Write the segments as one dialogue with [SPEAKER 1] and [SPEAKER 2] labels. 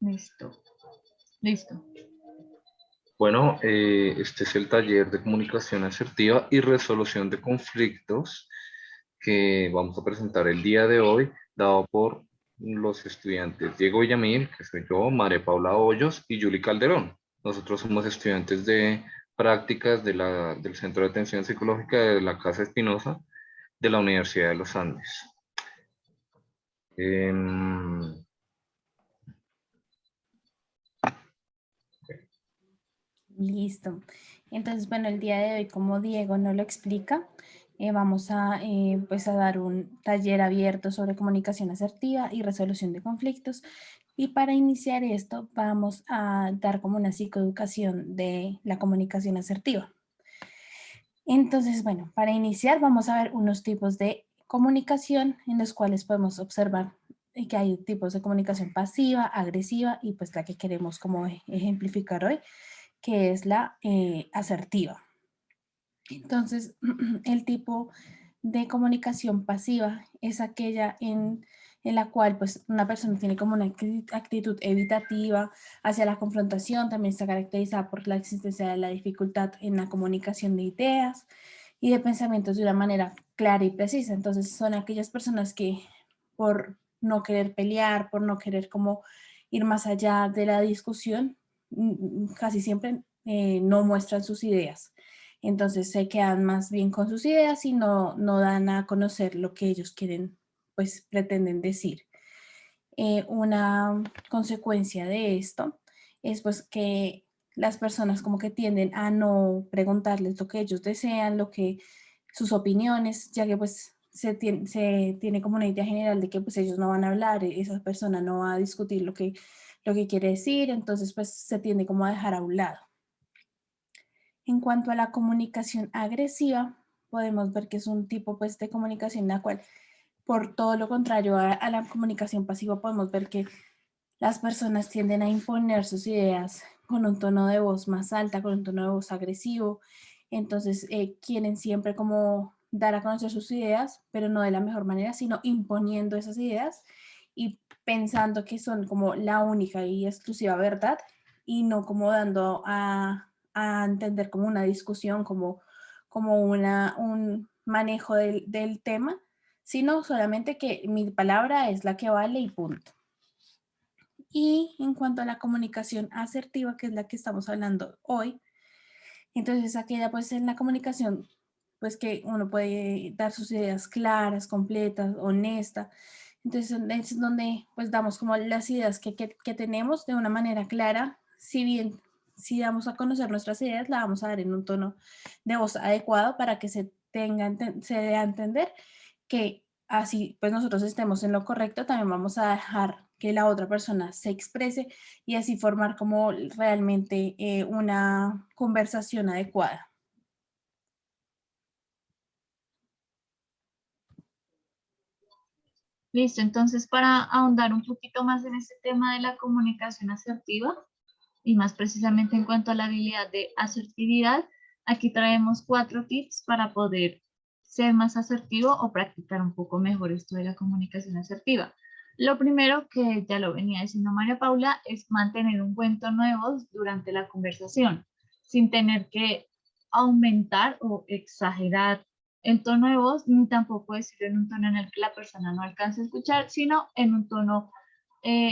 [SPEAKER 1] Listo. Listo.
[SPEAKER 2] Bueno, este es el taller de comunicación asertiva y resolución de conflictos que vamos a presentar el día de hoy, dado por los estudiantes Diego Villamil, que soy yo, María Paula Hoyos y Yuli Calderón. Nosotros somos estudiantes de prácticas del Centro de Atención Psicológica de la Casa Espinosa de la Universidad de los Andes. Em,
[SPEAKER 3] Listo. Entonces, bueno, el día de hoy, como Diego nos lo explica, vamos a, pues a dar un taller abierto sobre comunicación asertiva y resolución de conflictos. Y para iniciar esto, vamos a dar como una psicoeducación de la comunicación asertiva. Entonces, bueno, para iniciar vamos a ver unos tipos de comunicación en los cuales podemos observar que hay tipos de comunicación pasiva, agresiva y pues la que queremos como ejemplificar hoy, que es la asertiva. Entonces, el tipo de comunicación pasiva es aquella en la cual pues una persona tiene como una actitud evitativa hacia la confrontación, también está caracterizada por la existencia de la dificultad en la comunicación de ideas y de pensamientos de una manera clara y precisa. Entonces son aquellas personas que por no querer pelear, por no querer como ir más allá de la discusión, casi siempre no muestran sus ideas. Entonces se quedan más bien con sus ideas y no dan a conocer lo que ellos quieren, pues pretenden decir. Una consecuencia de esto es pues que las personas como que tienden a no preguntarles lo que ellos desean, sus opiniones, ya que pues se tiene como una idea general de que pues ellos no van a hablar, esa persona no va a discutir lo que quiere decir, entonces pues se tiende como a dejar a un lado. En cuanto a la comunicación agresiva, podemos ver que es un tipo pues, de comunicación en la cual, por todo lo contrario a la comunicación pasiva, podemos ver que las personas tienden a imponer sus ideas con un tono de voz más alta, con un tono de voz agresivo. Entonces, quieren siempre como dar a conocer sus ideas, pero no de la mejor manera, sino imponiendo esas ideas y pensando que son como la única y exclusiva verdad y no como dando a entender como una discusión, como un manejo del tema, sino solamente que mi palabra es la que vale y punto. Y en cuanto a la comunicación asertiva, que es la que estamos hablando hoy, entonces aquella pues en la comunicación, pues que uno puede dar sus ideas claras, completas, honesta. Entonces es donde pues damos como las ideas que tenemos de una manera clara, si bien si damos a conocer nuestras ideas, la vamos a dar en un tono de voz adecuado para que se dé a entender que así pues nosotros estemos en lo correcto, también vamos a dejar que la otra persona se exprese y así formar como realmente una conversación adecuada.
[SPEAKER 1] Listo, entonces para ahondar un poquito más en este tema de la comunicación asertiva y más precisamente en cuanto a la habilidad de asertividad, aquí traemos 4 tips para poder ser más asertivo o practicar un poco mejor esto de la comunicación asertiva. Lo primero, que ya lo venía diciendo María Paula, es mantener un buen tono de voz durante la conversación, sin tener que aumentar o exagerar el tono de voz, ni tampoco decirlo en un tono en el que la persona no alcance a escuchar, sino en un tono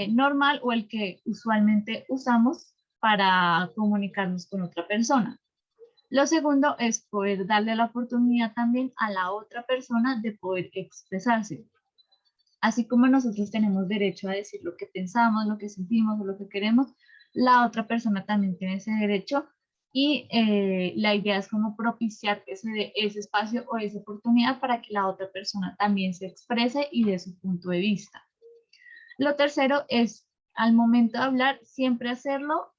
[SPEAKER 1] normal o el que usualmente usamos para comunicarnos con otra persona. Lo segundo es poder darle la oportunidad también a la otra persona de poder expresarse. Así como nosotros tenemos derecho a decir lo que pensamos, lo que sentimos o lo que queremos, la otra persona también tiene ese derecho y la idea es como propiciar que se dé ese espacio o esa oportunidad para que la otra persona también se exprese y dé su punto de vista. Lo tercero es, al momento de hablar, siempre hacerlo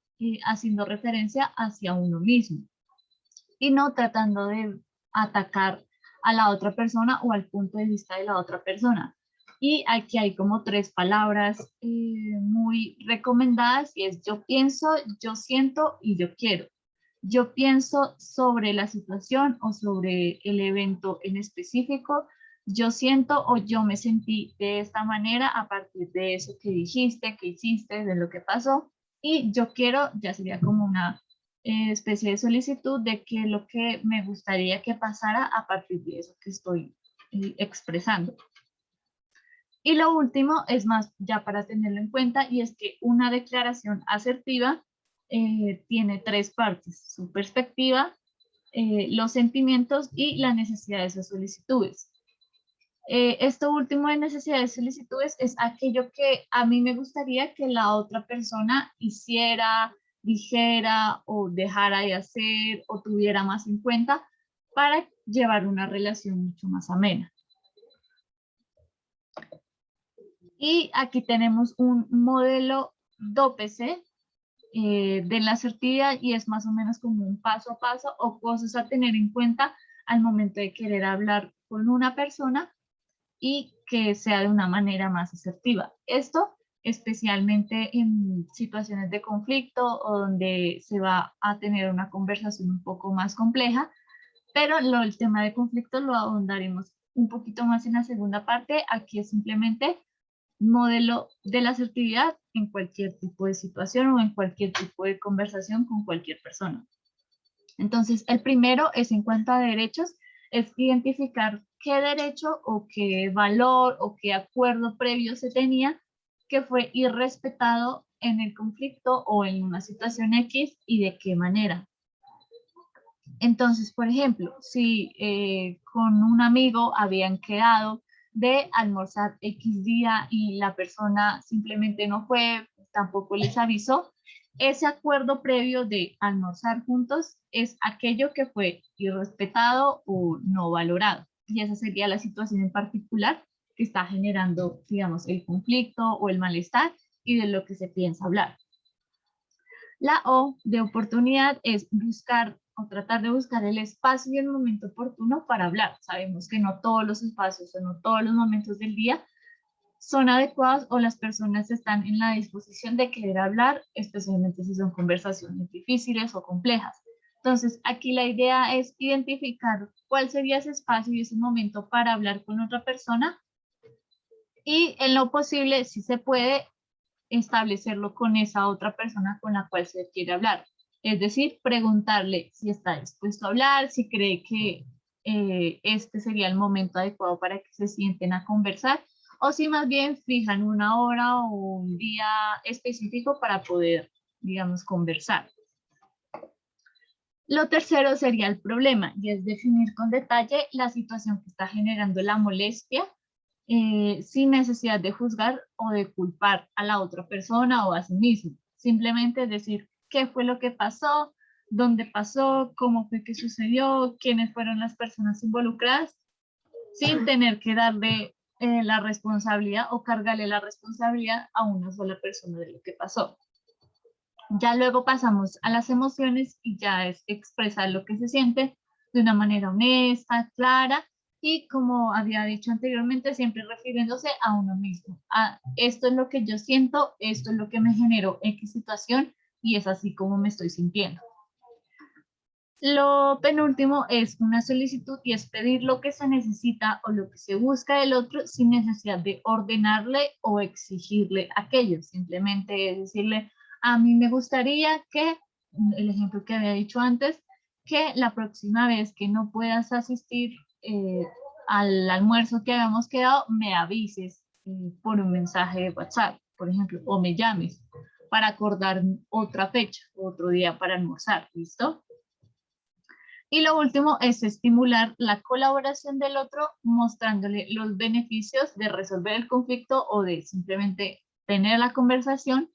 [SPEAKER 1] haciendo referencia hacia uno mismo y no tratando de atacar a la otra persona o al punto de vista de la otra persona. Y aquí hay como 3 palabras muy recomendadas y es yo pienso, yo siento y yo quiero. Yo pienso sobre la situación o sobre el evento en específico. yo siento o yo me sentí de esta manera a partir de eso que dijiste, que hiciste, de lo que pasó, y yo quiero, ya sería como una especie de solicitud de que lo que me gustaría que pasara a partir de eso que estoy expresando. Y lo último es más ya para tenerlo en cuenta, y es que una declaración asertiva tiene tres partes: su perspectiva, los sentimientos y la necesidad de esas solicitudes. Esto último de necesidades y solicitudes es aquello que a mí me gustaría que la otra persona hiciera, dijera o dejara de hacer o tuviera más en cuenta para llevar una relación mucho más amena. Y aquí tenemos un modelo DOPC de la asertividad, y es más o menos como un paso a paso o cosas a tener en cuenta al momento de querer hablar con una persona y que sea de una manera más asertiva. Esto especialmente en situaciones de conflicto o donde se va a tener una conversación un poco más compleja, pero el tema de conflicto lo ahondaremos un poquito más en la segunda parte. Aquí es simplemente modelo de la asertividad en cualquier tipo de situación o en cualquier tipo de conversación con cualquier persona. Entonces, el primero es en cuanto a derechos, es identificar qué derecho o qué valor o qué acuerdo previo se tenía que fue irrespetado en el conflicto o en una situación X y de qué manera. Entonces, por ejemplo, si con un amigo habían quedado de almorzar X día y la persona simplemente no fue, tampoco les avisó, ese acuerdo previo de almorzar juntos es aquello que fue irrespetado o no valorado. Y esa sería la situación en particular que está generando, digamos, el conflicto o el malestar y de lo que se piensa hablar. La O de oportunidad es buscar o tratar de buscar el espacio y el momento oportuno para hablar. Sabemos que no todos los espacios o no todos los momentos del día son adecuados o las personas están en la disposición de querer hablar, especialmente si son conversaciones difíciles o complejas. Entonces, aquí la idea es identificar cuál sería ese espacio y ese momento para hablar con otra persona, y en lo posible, si se puede, establecerlo con esa otra persona con la cual se quiere hablar. Es decir, preguntarle si está dispuesto a hablar, si cree que este sería el momento adecuado para que se sienten a conversar, o si más bien fijan una hora o un día específico para poder, digamos, conversar. Lo tercero sería el problema, y es definir con detalle la situación que está generando la molestia, sin necesidad de juzgar o de culpar a la otra persona o a sí mismo. Simplemente decir qué fue lo que pasó, dónde pasó, cómo fue que sucedió, quiénes fueron las personas involucradas, sin tener que darle la responsabilidad o cargarle la responsabilidad a una sola persona de lo que pasó. Ya luego pasamos a las emociones, y ya es expresar lo que se siente de una manera honesta, clara, y como había dicho anteriormente, siempre refiriéndose a uno mismo. Esto es lo que yo siento, esto es lo que me generó X situación y es así como me estoy sintiendo. Lo penúltimo es una solicitud, y es pedir lo que se necesita o lo que se busca del otro sin necesidad de ordenarle o exigirle aquello. Simplemente es decirle: a mí me gustaría que, el ejemplo que había dicho antes, que la próxima vez que no puedas asistir al almuerzo que habíamos quedado, me avises por un mensaje de WhatsApp, por ejemplo, o me llames para acordar otra fecha, otro día para almorzar, ¿listo? Y lo último es estimular la colaboración del otro, mostrándole los beneficios de resolver el conflicto o de simplemente tener la conversación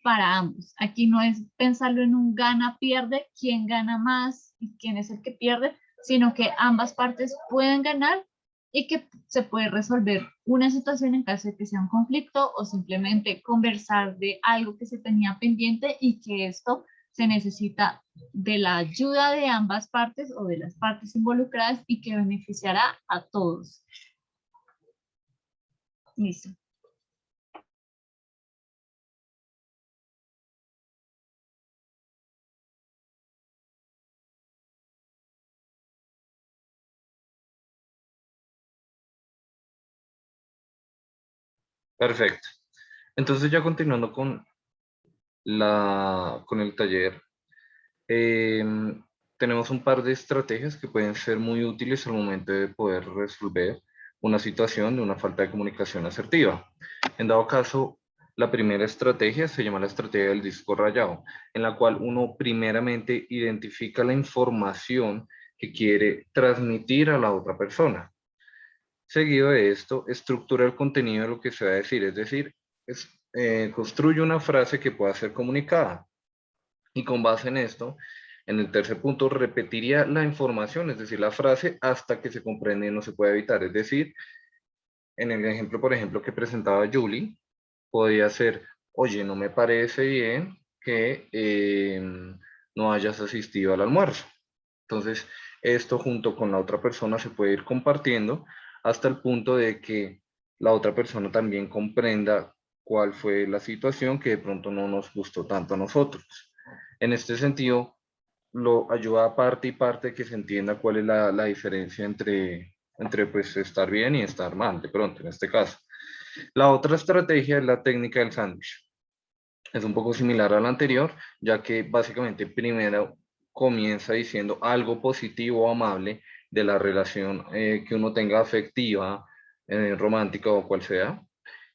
[SPEAKER 1] para ambos. Aquí no es pensarlo en un gana-pierde, quién gana más y quién es el que pierde, sino que ambas partes pueden ganar y que se puede resolver una situación en caso de que sea un conflicto, o simplemente conversar de algo que se tenía pendiente y que esto se necesita de la ayuda de ambas partes o de las partes involucradas y que beneficiará a todos. Listo.
[SPEAKER 2] Perfecto. Entonces ya continuando con el taller, tenemos un par de estrategias que pueden ser muy útiles al momento de poder resolver una situación de una falta de comunicación asertiva. En dado caso, la primera estrategia se llama la estrategia del disco rayado, en la cual uno primeramente identifica la información que quiere transmitir a la otra persona. Seguido de esto, estructura el contenido de lo que se va a decir, es decir, construye una frase que pueda ser comunicada. Y con base en esto, en el tercer punto, repetiría la información, es decir, la frase, hasta que se comprende y no se puede evitar. Es decir, en el ejemplo, por ejemplo, que presentaba Julie, podría ser, oye, no me parece bien que no hayas asistido al almuerzo. Entonces, esto junto con la otra persona se puede ir compartiendo hasta el punto de que la otra persona también comprenda cuál fue la situación que de pronto no nos gustó tanto a nosotros. En este sentido, lo ayuda a parte y parte que se entienda cuál es la diferencia entre pues estar bien y estar mal, de pronto, en este caso. La otra estrategia es la técnica del sándwich. Es un poco similar a la anterior, ya que básicamente primero comienza diciendo algo positivo o amable de la relación que uno tenga afectiva, romántica o cual sea.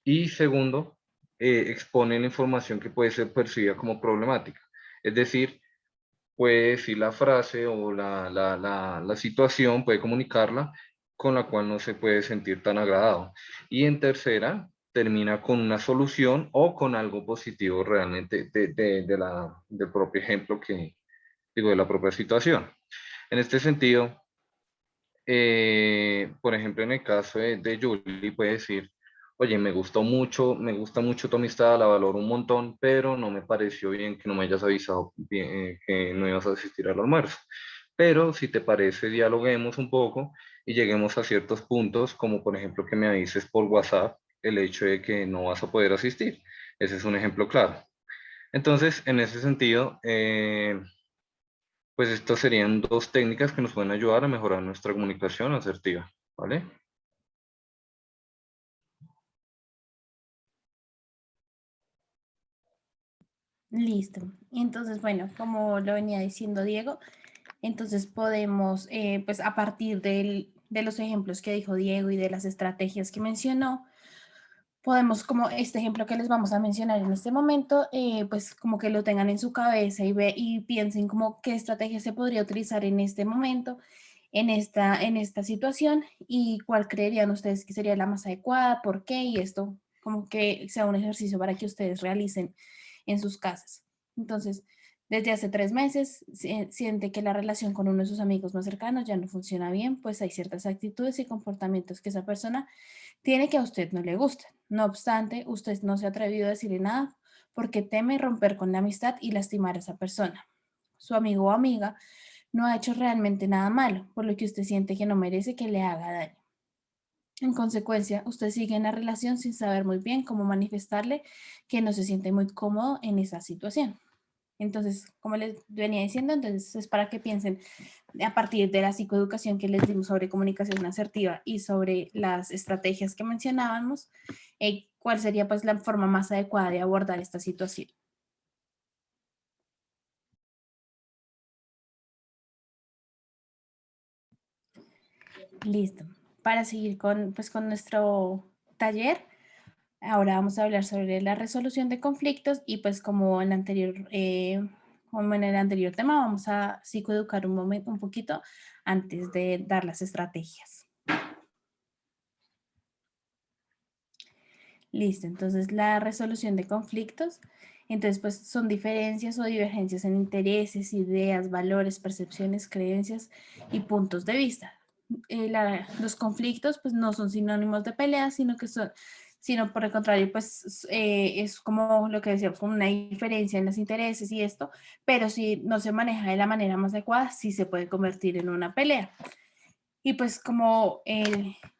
[SPEAKER 2] Y segundo, expone la información que puede ser percibida como problemática. Es decir, puede decir la frase o la situación, puede comunicarla con la cual no se puede sentir tan agradado. Y en tercera, termina con una solución o con algo positivo realmente del propio ejemplo que digo, de la propia situación. En este sentido, por ejemplo, en el caso de Julie, puede decir, oye, me gusta mucho tu amistad, la valoro un montón, pero no me pareció bien que no me hayas avisado que no ibas a asistir al almuerzo. Pero si te parece, dialoguemos un poco y lleguemos a ciertos puntos, como por ejemplo que me avises por WhatsApp el hecho de que no vas a poder asistir. Ese es un ejemplo claro. Entonces, en ese sentido, pues estas serían dos técnicas que nos pueden ayudar a mejorar nuestra comunicación asertiva, ¿vale?
[SPEAKER 3] Listo. Entonces, bueno, como lo venía diciendo Diego, entonces podemos, pues a partir de los ejemplos que dijo Diego y de las estrategias que mencionó, podemos, como este ejemplo que les vamos a mencionar en este momento, pues como que lo tengan en su cabeza y piensen como qué estrategia se podría utilizar en este momento, en esta situación y cuál creerían ustedes que sería la más adecuada, por qué y esto como que sea un ejercicio para que ustedes realicen en sus casas. Entonces, desde hace 3 meses siente que la relación con uno de sus amigos más cercanos ya no funciona bien, pues hay ciertas actitudes y comportamientos que esa persona tiene que a usted no le gusta. No obstante, usted no se ha atrevido a decirle nada porque teme romper con la amistad y lastimar a esa persona. Su amigo o amiga no ha hecho realmente nada malo, por lo que usted siente que no merece que le haga daño. En consecuencia, usted sigue en la relación sin saber muy bien cómo manifestarle que no se siente muy cómodo en esa situación. Entonces, como les venía diciendo, entonces es para que piensen a partir de la psicoeducación que les dimos sobre comunicación asertiva y sobre las estrategias que mencionábamos, cuál sería pues la forma más adecuada de abordar esta situación. Listo. Para seguir con nuestro taller, ahora vamos a hablar sobre la resolución de conflictos y pues como en el anterior tema, vamos a psicoeducar un poquito antes de dar las estrategias. Listo, entonces la resolución de conflictos, entonces pues son diferencias o divergencias en intereses, ideas, valores, percepciones, creencias y puntos de vista. Los conflictos pues no son sinónimos de peleas, sino por el contrario, pues es como lo que decíamos, como una diferencia en los intereses y esto, pero si no se maneja de la manera más adecuada, sí se puede convertir en una pelea. Y pues como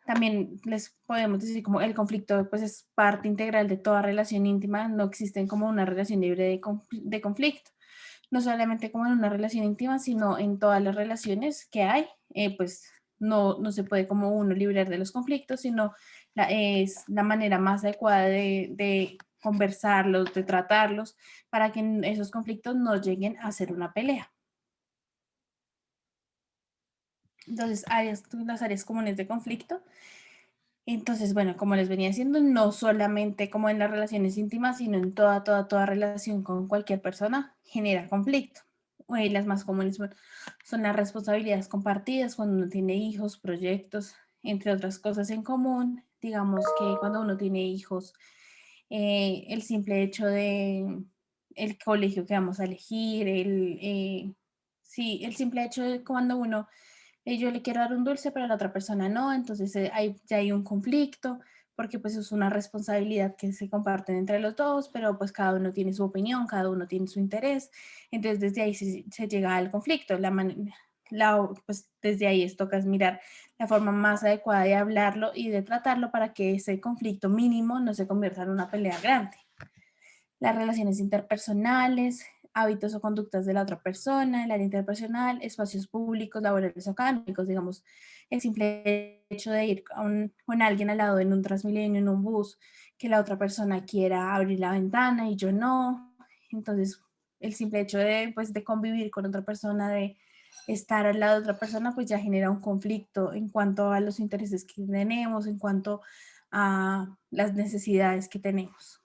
[SPEAKER 3] también les podemos decir como el conflicto pues es parte integral de toda relación íntima, no existen como una relación libre de conflicto, no solamente como en una relación íntima, sino en todas las relaciones que hay, pues no se puede como uno librar de los conflictos, sino es la manera más adecuada de conversarlos, de tratarlos, para que esos conflictos no lleguen a ser una pelea. Entonces, las áreas comunes de conflicto. Entonces, bueno, como les venía diciendo, no solamente como en las relaciones íntimas, sino en toda relación con cualquier persona genera conflicto. Las más comunes son las responsabilidades compartidas cuando uno tiene hijos, proyectos, entre otras cosas en común. Digamos que cuando uno tiene hijos, el simple hecho de el colegio que vamos a elegir, sí, el simple hecho de cuando uno yo le quiero dar un dulce, pero la otra persona no, entonces ya hay un conflicto, porque pues es una responsabilidad que se comparten entre los dos, pero pues cada uno tiene su opinión, cada uno tiene su interés, entonces desde ahí se llega al conflicto. Pues desde ahí toca mirar la forma más adecuada de hablarlo y de tratarlo para que ese conflicto mínimo no se convierta en una pelea grande. Las relaciones interpersonales, hábitos o conductas de la otra persona, el área interpersonal, espacios públicos, laborales o académicos, digamos, el simple hecho de ir con alguien al lado en un Transmilenio, en un bus, que la otra persona quiera abrir la ventana y yo no. Entonces, el simple hecho pues, de convivir con otra persona, de estar al lado de otra persona, pues ya genera un conflicto en cuanto a los intereses que tenemos, en cuanto a las necesidades que tenemos.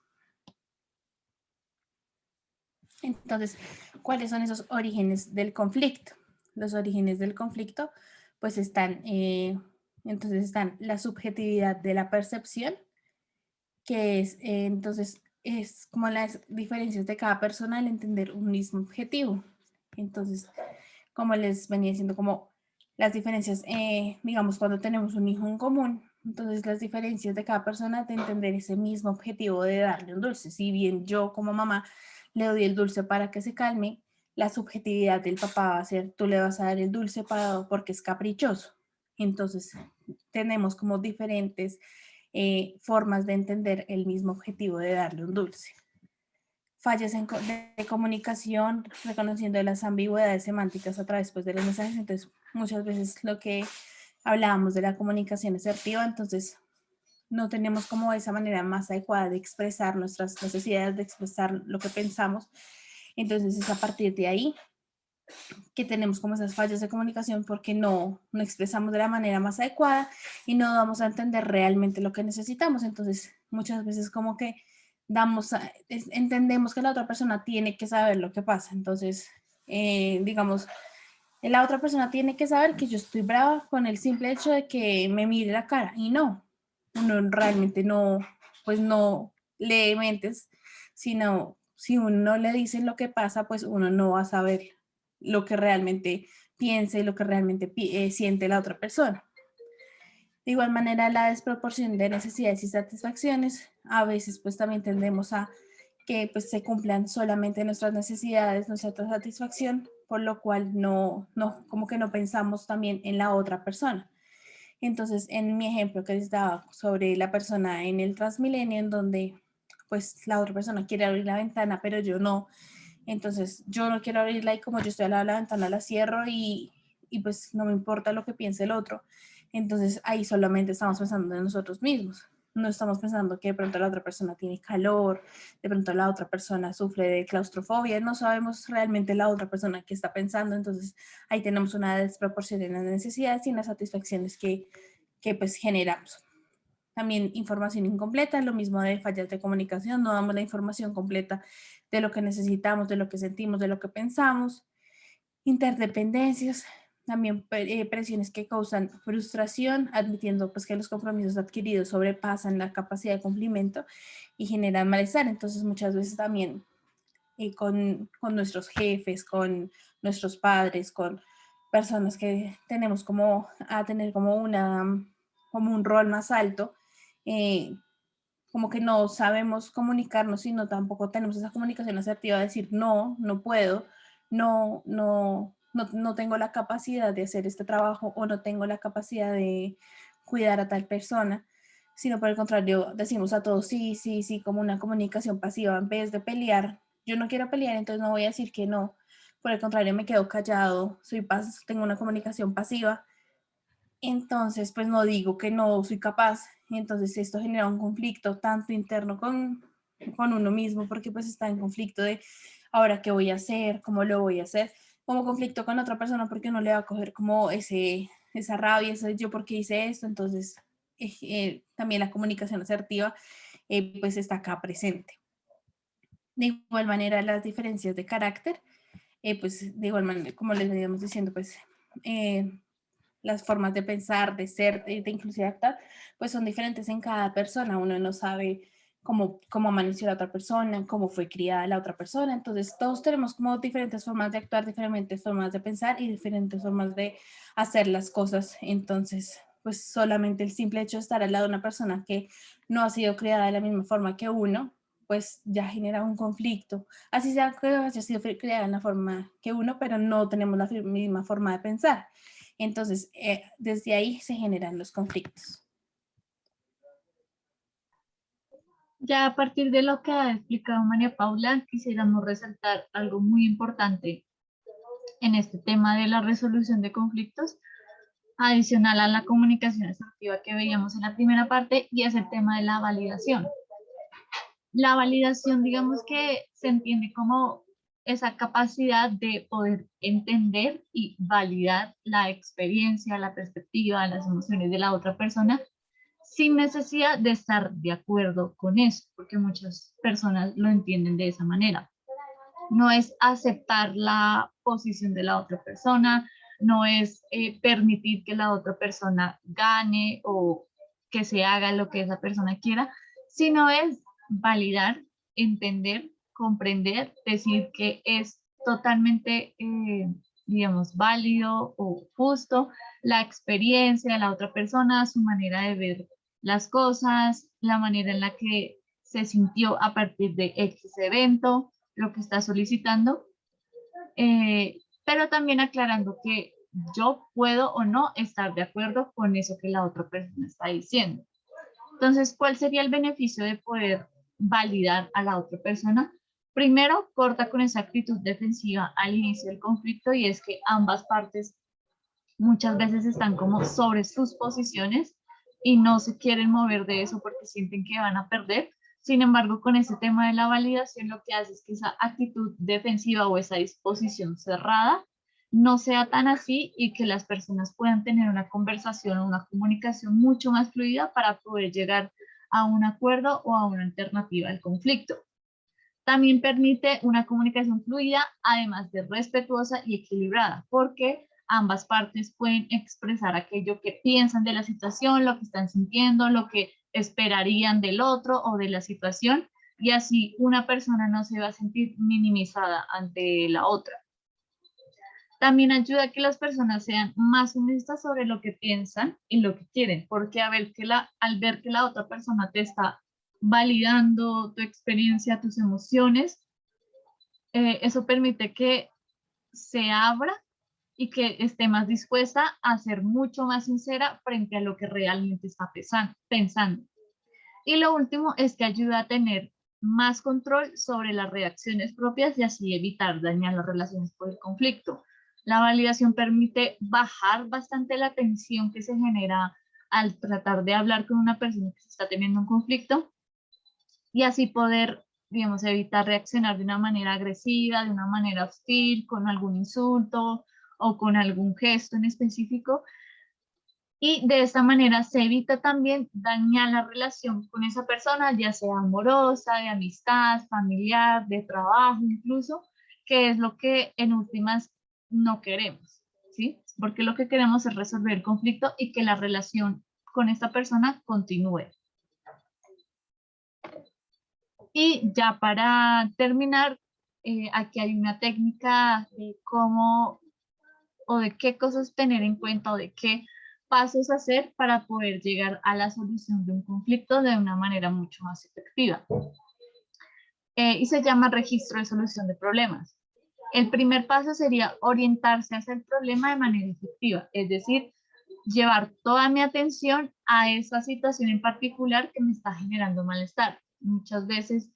[SPEAKER 3] Entonces, ¿cuáles son esos orígenes del conflicto? Los orígenes del conflicto, pues están la subjetividad de la percepción, que es, entonces, es como las diferencias de cada persona al entender un mismo objetivo. Entonces, como les venía diciendo, como las diferencias, digamos, cuando tenemos un hijo en común, entonces las diferencias de cada persona de entender ese mismo objetivo de darle un dulce. Si bien yo como mamá le doy el dulce para que se calme, la subjetividad del papá va a ser, tú le vas a dar el dulce porque es caprichoso. Entonces, tenemos como diferentes formas de entender el mismo objetivo de darle un dulce. Fallas de comunicación, reconociendo las ambigüedades semánticas a través pues, de los mensajes. Entonces, muchas veces lo que hablábamos de la comunicación asertiva, entonces no tenemos como esa manera más adecuada de expresar nuestras necesidades, de expresar lo que pensamos. Entonces, es a partir de ahí que tenemos como esas fallas de comunicación porque no expresamos de la manera más adecuada y no vamos a entender realmente lo que necesitamos. Entonces, muchas veces como que entendemos que la otra persona tiene que saber lo que pasa. Entonces, digamos, la otra persona tiene que saber que yo estoy brava con el simple hecho de que me mire la cara y no, uno realmente no, pues no lee mentes, sino si uno le dice lo que pasa, pues uno no va a saber lo que realmente piense, lo que realmente siente la otra persona. De igual manera, la desproporción de necesidades y satisfacciones, a veces pues también tendemos a que pues se cumplan solamente nuestras necesidades, nuestra satisfacción, por lo cual como que no pensamos también en la otra persona. Entonces, en mi ejemplo que les daba sobre la persona en el Transmilenio, en donde pues la otra persona quiere abrir la ventana, pero yo no, entonces yo no quiero abrirla y como yo estoy al lado de la ventana la cierro y pues no me importa lo que piense el otro. Entonces ahí solamente estamos pensando en nosotros mismos. No estamos pensando que de pronto la otra persona tiene calor, de pronto la otra persona sufre de claustrofobia, no sabemos realmente la otra persona qué está pensando, entonces ahí tenemos una desproporción en las necesidades y en las satisfacciones que pues generamos. También información incompleta, lo mismo de fallas de comunicación, no damos la información completa de lo que necesitamos, de lo que sentimos, de lo que pensamos. Interdependencias, también presiones que causan frustración, admitiendo pues que los compromisos adquiridos sobrepasan la capacidad de cumplimiento y generan malestar. Entonces muchas veces también con nuestros jefes, con nuestros padres, con personas que tenemos como a tener como un rol más alto, como que no sabemos comunicarnos y no tampoco tenemos esa comunicación asertiva de decir no, no puedo, no tengo la capacidad de hacer este trabajo o no tengo la capacidad de cuidar a tal persona, sino por el contrario decimos a todos sí, sí, sí, como una comunicación pasiva en vez de pelear. Yo no quiero pelear, entonces no voy a decir que no. Por el contrario, me quedo callado, tengo una comunicación pasiva. Entonces, pues no digo que no soy capaz Entonces esto genera un conflicto tanto interno con uno mismo, porque pues está en conflicto de ahora qué voy a hacer, cómo lo voy a hacer, como conflicto con otra persona porque uno le va a coger como esa rabia, ese yo porque hice esto. Entonces también la comunicación asertiva pues está acá presente. De igual manera las diferencias de carácter, pues de igual manera, como les veníamos diciendo, pues las formas de pensar, de ser, de inclusive actuar, pues son diferentes en cada persona. Uno no sabe cómo amaneció la otra persona, cómo fue criada la otra persona. Entonces todos tenemos como diferentes formas de actuar, diferentes formas de pensar y diferentes formas de hacer las cosas. Entonces, pues solamente el simple hecho de estar al lado de una persona que no ha sido criada de la misma forma que uno, pues ya genera un conflicto. Así sea que haya sido criada en la forma que uno, pero no tenemos la misma forma de pensar. Entonces, desde ahí se generan los conflictos.
[SPEAKER 1] Ya a partir de lo que ha explicado María Paula, quisiéramos resaltar algo muy importante en este tema de la resolución de conflictos, adicional a la comunicación asertiva que veíamos en la primera parte, y es el tema de la validación. La validación, digamos que se entiende como esa capacidad de poder entender y validar la experiencia, la perspectiva, las emociones de la otra persona sin necesidad de estar de acuerdo con eso, porque muchas personas lo entienden de esa manera. No es aceptar la posición de la otra persona, no es permitir que la otra persona gane o que se haga lo que esa persona quiera, sino es validar, entender, comprender, decir que es totalmente, digamos, válido o justo la experiencia de la otra persona, su manera de ver las cosas, la manera en la que se sintió a partir de X evento, lo que está solicitando, pero también aclarando que yo puedo o no estar de acuerdo con eso que la otra persona está diciendo. Entonces, ¿cuál sería el beneficio de poder validar a la otra persona? Primero, corta con esa actitud defensiva al inicio del conflicto, y es que ambas partes muchas veces están como sobre sus posiciones y no se quieren mover de eso porque sienten que van a perder. Sin embargo, con ese tema de la validación, lo que hace es que esa actitud defensiva o esa disposición cerrada no sea tan así, y que las personas puedan tener una conversación o una comunicación mucho más fluida para poder llegar a un acuerdo o a una alternativa al conflicto. También permite una comunicación fluida, además de respetuosa y equilibrada, porque ambas partes pueden expresar aquello que piensan de la situación, lo que están sintiendo, lo que esperarían del otro o de la situación, y así una persona no se va a sentir minimizada ante la otra. También ayuda a que las personas sean más honestas sobre lo que piensan y lo que quieren, porque al ver que la otra persona te está validando tu experiencia, tus emociones, eso permite que se abra y que esté más dispuesta a ser mucho más sincera frente a lo que realmente está pensando. Y lo último es que ayuda a tener más control sobre las reacciones propias y así evitar dañar las relaciones por el conflicto. La validación permite bajar bastante la tensión que se genera al tratar de hablar con una persona que se está teniendo un conflicto, y así poder, digamos, evitar reaccionar de una manera agresiva, de una manera hostil, con algún insulto o con algún gesto en específico. Y de esta manera se evita también dañar la relación con esa persona, ya sea amorosa, de amistad, familiar, de trabajo incluso, que es lo que en últimas no queremos, ¿sí? Porque lo que queremos es resolver el conflicto y que la relación con esta persona continúe. Y ya para terminar, aquí hay una técnica de cómo o de qué cosas tener en cuenta o de qué pasos hacer para poder llegar a la solución de un conflicto de una manera mucho más efectiva. Y se llama registro de solución de problemas. El primer paso sería orientarse hacia el problema de manera efectiva, es decir, llevar toda mi atención a esa situación en particular que me está generando malestar. Muchas veces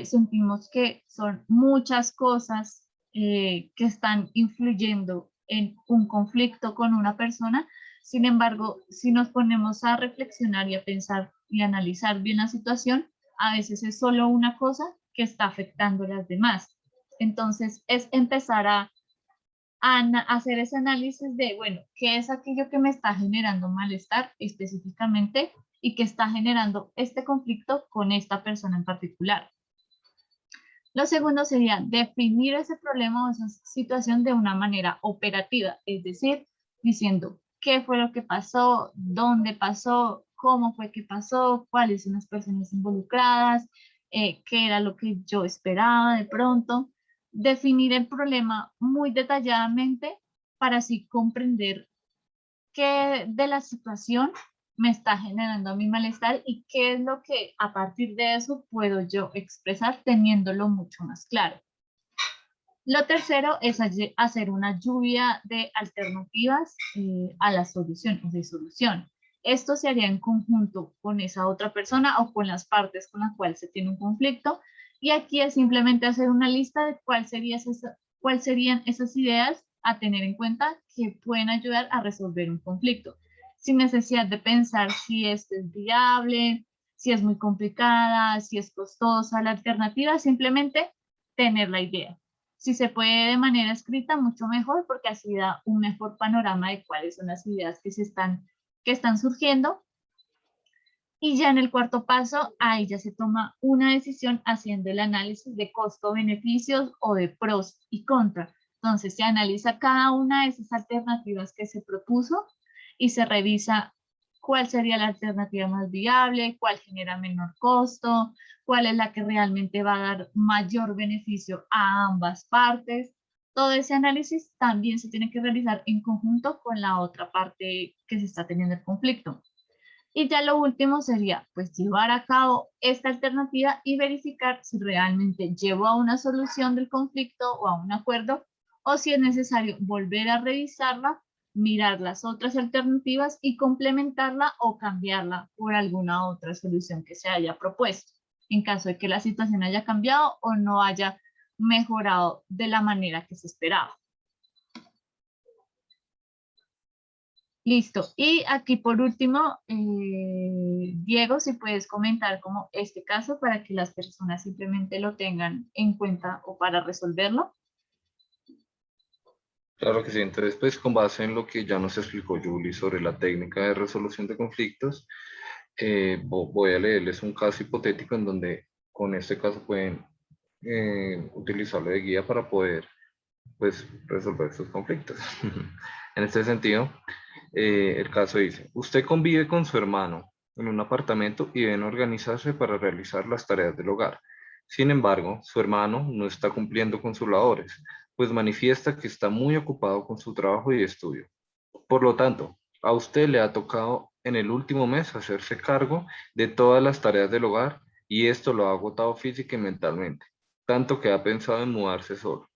[SPEAKER 1] sentimos que son muchas cosas que están influyendo en un conflicto con una persona, Sin embargo, si nos ponemos a reflexionar y a pensar y analizar bien la situación, a veces es solo una cosa que está afectando a las demás. Entonces, es empezar a hacer ese análisis de, bueno, ¿qué es aquello que me está generando malestar específicamente y que está generando este conflicto con esta persona en particular? Lo segundo sería definir ese problema o esa situación de una manera operativa, es decir, diciendo qué fue lo que pasó, dónde pasó, cómo fue que pasó, cuáles son las personas involucradas, qué era lo que yo esperaba de pronto. Definir el problema muy detalladamente para así comprender qué de la situación me está generando mi malestar y qué es lo que a partir de eso puedo yo expresar teniéndolo mucho más claro. Lo tercero es hacer una lluvia de alternativas a la solución o de solución. Esto se haría en conjunto con esa otra persona o con las partes con las cuales se tiene un conflicto. Y aquí es simplemente hacer una lista de cuáles serían esas ideas a tener en cuenta que pueden ayudar a resolver un conflicto, sin necesidad de pensar si esto es viable, si es muy complicada, si es costosa la alternativa, simplemente tener la idea. Si se puede de manera escrita, mucho mejor, porque así da un mejor panorama de cuáles son las ideas que están surgiendo. Y ya en el cuarto paso, ahí ya se toma una decisión haciendo el análisis de costo-beneficios o de pros y contras. Entonces se analiza cada una de esas alternativas que se propuso y se revisa cuál sería la alternativa más viable, cuál genera menor costo, cuál es la que realmente va a dar mayor beneficio a ambas partes. Todo ese análisis también se tiene que realizar en conjunto con la otra parte que se está teniendo el conflicto. Y ya lo último sería, pues, llevar a cabo esta alternativa y verificar si realmente llevó a una solución del conflicto o a un acuerdo, o si es necesario volver a revisarla, mirar las otras alternativas y complementarla o cambiarla por alguna otra solución que se haya propuesto, en caso de que la situación haya cambiado o no haya mejorado de la manera que se esperaba. Listo. Y aquí por último, Diego, si puedes comentar como este caso para que las personas simplemente lo tengan en cuenta o para resolverlo.
[SPEAKER 2] Claro que sí, entonces pues con base en lo que ya nos explicó Julie sobre la técnica de resolución de conflictos, voy a leerles un caso hipotético en donde con este caso pueden utilizarlo de guía para poder pues resolver sus conflictos. En este sentido, el caso dice, usted convive con su hermano en un apartamento y deben organizarse para realizar las tareas del hogar. Sin embargo, su hermano no está cumpliendo con sus labores, pues manifiesta que está muy ocupado con su trabajo y estudio. Por lo tanto, a usted le ha tocado en el último mes hacerse cargo de todas las tareas del hogar y esto lo ha agotado física y mentalmente, tanto que ha pensado en mudarse solo.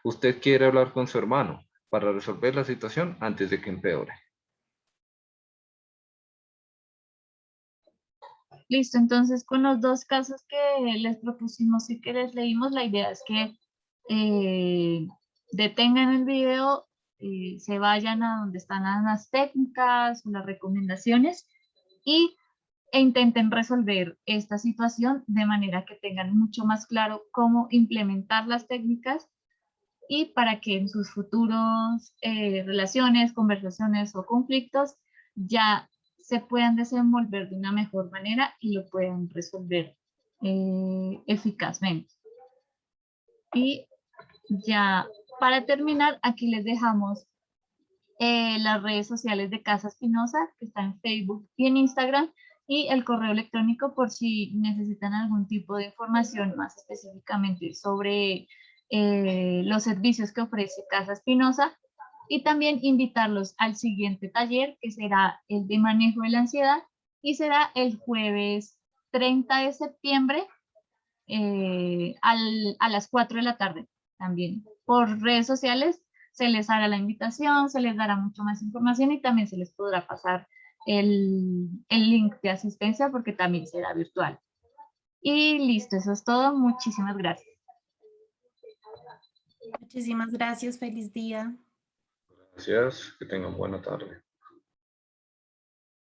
[SPEAKER 2] Usted quiere hablar con su hermano para resolver la situación antes de que empeore.
[SPEAKER 1] Listo, entonces con los dos casos que les propusimos y que les leímos, la idea es que detengan el video, se vayan a donde están las técnicas o las recomendaciones e intenten resolver esta situación de manera que tengan mucho más claro cómo implementar las técnicas y para que en sus futuros relaciones, conversaciones o conflictos ya se puedan desenvolver de una mejor manera y lo puedan resolver eficazmente. Y ya para terminar, aquí les dejamos las redes sociales de Casa Espinosa, que está en Facebook y en Instagram, y el correo electrónico por si necesitan algún tipo de información más específicamente sobre los servicios que ofrece Casa Espinosa, y también invitarlos al siguiente taller, que será el de manejo de la ansiedad, y será el jueves 30 de septiembre a las 4 de la tarde también. Por redes sociales se les hará la invitación, se les dará mucho más información y también se les podrá pasar el link de asistencia porque también será virtual. Y listo, eso es todo. Muchísimas gracias.
[SPEAKER 3] Muchísimas gracias, feliz día.
[SPEAKER 2] Gracias, que tengan buena tarde.